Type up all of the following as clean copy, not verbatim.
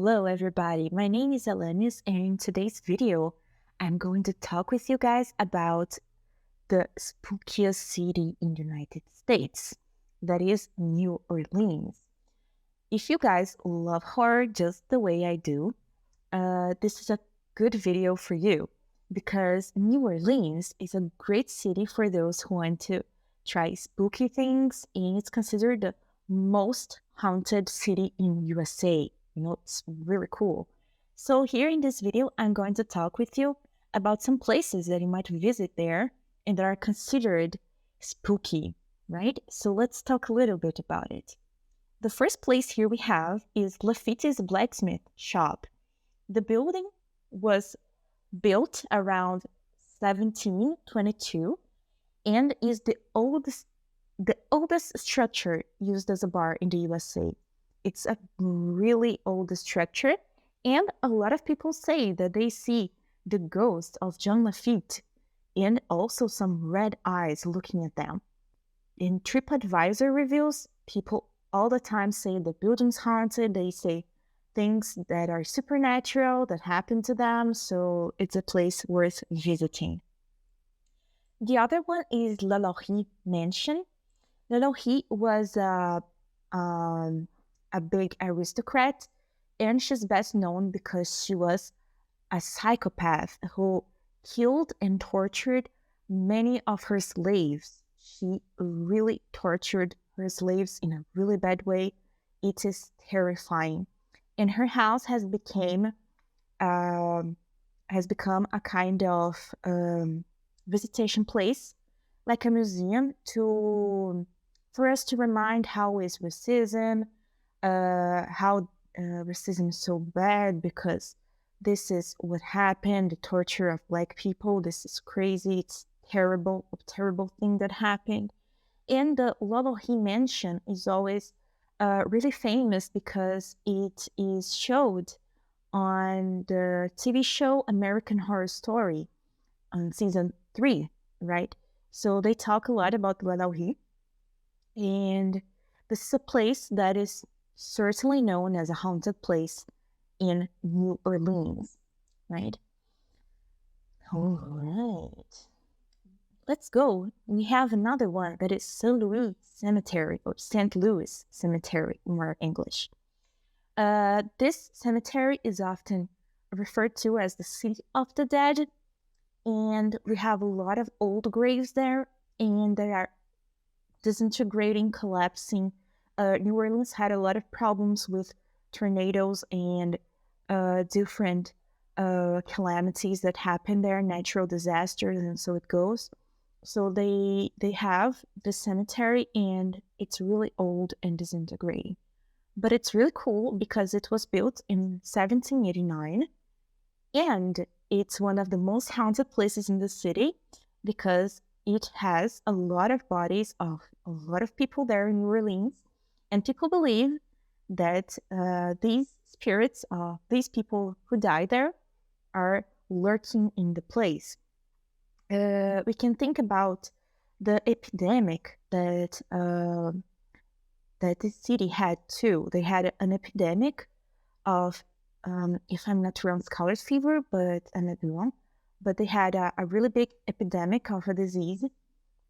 Hello everybody, my name is Alanis and in today's video I'm going to talk with you guys about the spookiest city in the United States, that is New Orleans. If you guys love horror just the way I do, this is a good video for you because New Orleans is a great city for those who want to try spooky things, and it's considered the most haunted city in USA. It's really cool. So here in this video, I'm going to talk with you about some places that you might visit there and that are considered spooky, right? So let's talk a little bit about it. The first place here we have is Lafitte's Blacksmith Shop. The building was built around 1722 and is the oldest structure used as a bar in the USA. It's a really old structure, and a lot of people say that they see the ghost of John Lafitte and also some red eyes looking at them. In TripAdvisor reviews, people all the time say the building's haunted. They say things that are supernatural that happen to them, so it's a place worth visiting. The other one is La Laurie Mansion. La Laurie was a big aristocrat, and she's best known because she was a psychopath who killed and tortured many of her slaves. She really tortured her slaves in a really bad way. It is terrifying. And her house has become a kind of visitation place, like a museum for us to remind how is racism, how racism is so bad because this is what happened, the torture of Black people. This is crazy. It's terrible, a terrible thing that happened. And the La Laurie Mansion is always really famous because it is showed on the TV show American Horror Story on season 3, right? So they talk a lot about La Laurie. And this is a place that is certainly known as a haunted place in New Orleans, right? All right. Let's go. We have another one that is St. Louis Cemetery, or St. Louis Cemetery in more English. This cemetery is often referred to as the City of the Dead, and we have a lot of old graves there, and they are disintegrating, collapsing. New Orleans had a lot of problems with tornadoes and different calamities that happen there, natural disasters, and so it goes. So they have the cemetery, and it's really old and disintegrating. But it's really cool because it was built in 1789, and it's one of the most haunted places in the city because it has a lot of bodies of a lot of people there in New Orleans, and people believe that these spirits of these people who died there are lurking in the place. We can think about the epidemic that this city had too. They had an epidemic of, if I'm not wrong, scarlet fever, but I'm not wrong. But they had a really big epidemic of a disease,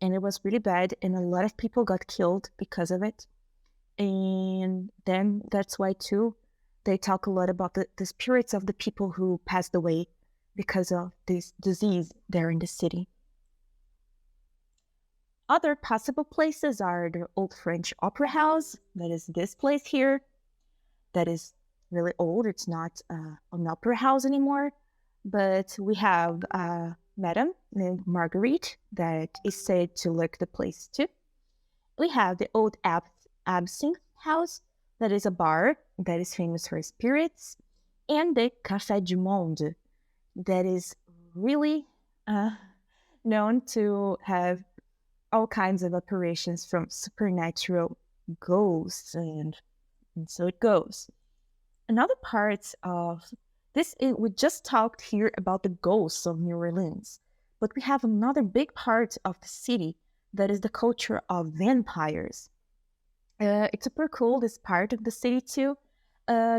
and it was really bad, and a lot of people got killed because of it. And then that's why too, they talk a lot about the spirits of the people who passed away because of this disease there in the city. Other possible places are the Old French Opera House, that is this place here, that is really old. It's not an opera house anymore, but we have a madam named Marguerite that is said to look the place too. We have the Old Absinthe House, that is a bar that is famous for spirits, and the Café du Monde, that is really known to have all kinds of apparitions from supernatural ghosts, and so it goes. Another part of this, we just talked here about the ghosts of New Orleans, but we have another big part of the city that is the culture of vampires. It's super cool, this part of the city too.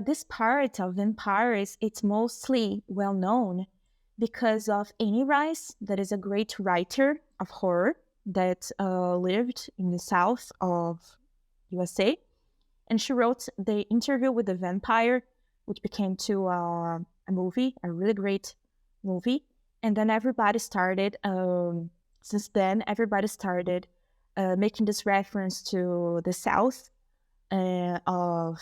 This part of vampires, it's mostly well known because of Annie Rice, that is a great writer of horror that lived in the south of USA, and she wrote the Interview with the Vampire, which became to a movie, a really great movie. And then everybody started, since then, everybody started making this reference to the South of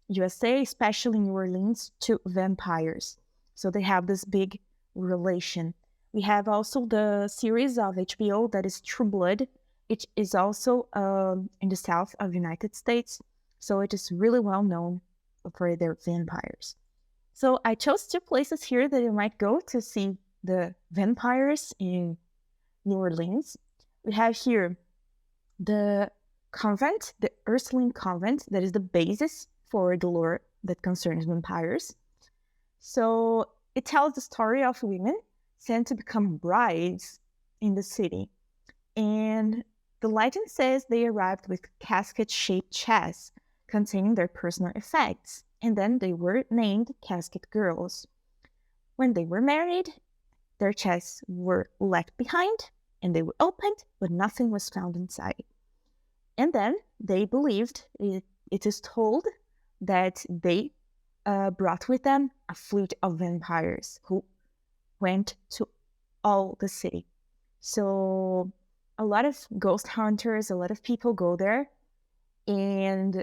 USA, especially New Orleans, to vampires. So they have this big relation. We have also the series of HBO that is True Blood. It is also in the south of the United States. So it is really well known for their vampires. So I chose two places here that you might go to see the vampires in New Orleans. We have here the convent, the Ursuline convent, that is the basis for the lore that concerns vampires. So it tells the story of women sent to become brides in the city. And the legend says they arrived with casket-shaped chests containing their personal effects, and then they were named casket girls. When they were married, their chests were left behind, and they were opened, but nothing was found inside. And then they believed, it is told, that they brought with them a fleet of vampires who went to all the city. So a lot of ghost hunters, a lot of people go there. And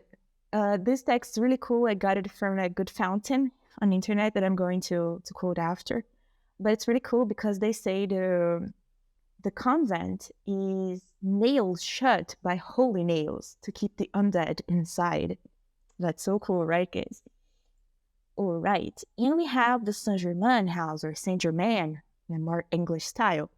this text is really cool. I got it from a good fountain on the internet that I'm going to quote after. But it's really cool because they say the convent is nailed shut by holy nails to keep the undead inside. That's so cool, right, guys? All right. And we have the Saint-Germain house, or Saint-Germain in a more English style.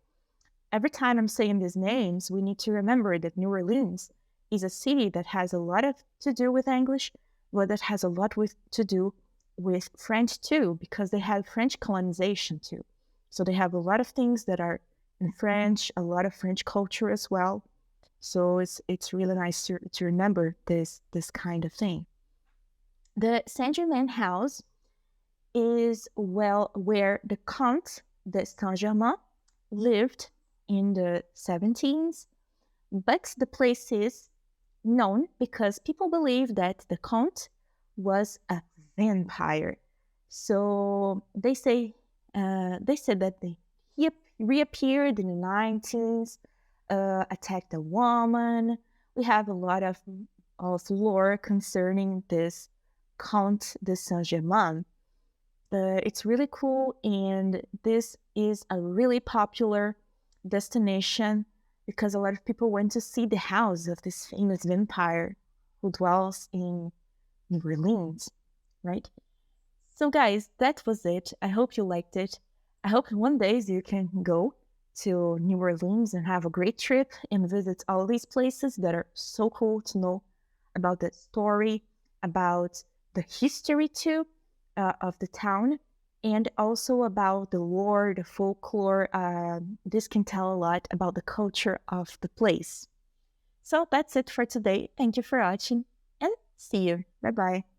Every time I'm saying these names, we need to remember that New Orleans is a city that has a lot to do with English, but that has a lot to do with French too, because they have French colonization too. So they have a lot of things that are in French, a lot of French culture as well. So it's really nice to remember this kind of thing. The Saint-Germain house is where the Comte de Saint-Germain lived in the 17th, but the place is known because people believe that the Comte was a vampire. So they said that he reappeared in the 19th, attacked a woman. We have a lot of lore concerning this Comte de Saint-Germain. It's really cool, and this is a really popular destination because a lot of people went to see the house of this famous vampire who dwells in New Orleans, right? So guys, that was it. I hope you liked it. I hope one day you can go to New Orleans and have a great trip and visit all these places that are so cool to know about the story, about the history too of the town, and also about the lore, the folklore. This can tell a lot about the culture of the place. So that's it for today. Thank you for watching, and see you. Bye-bye.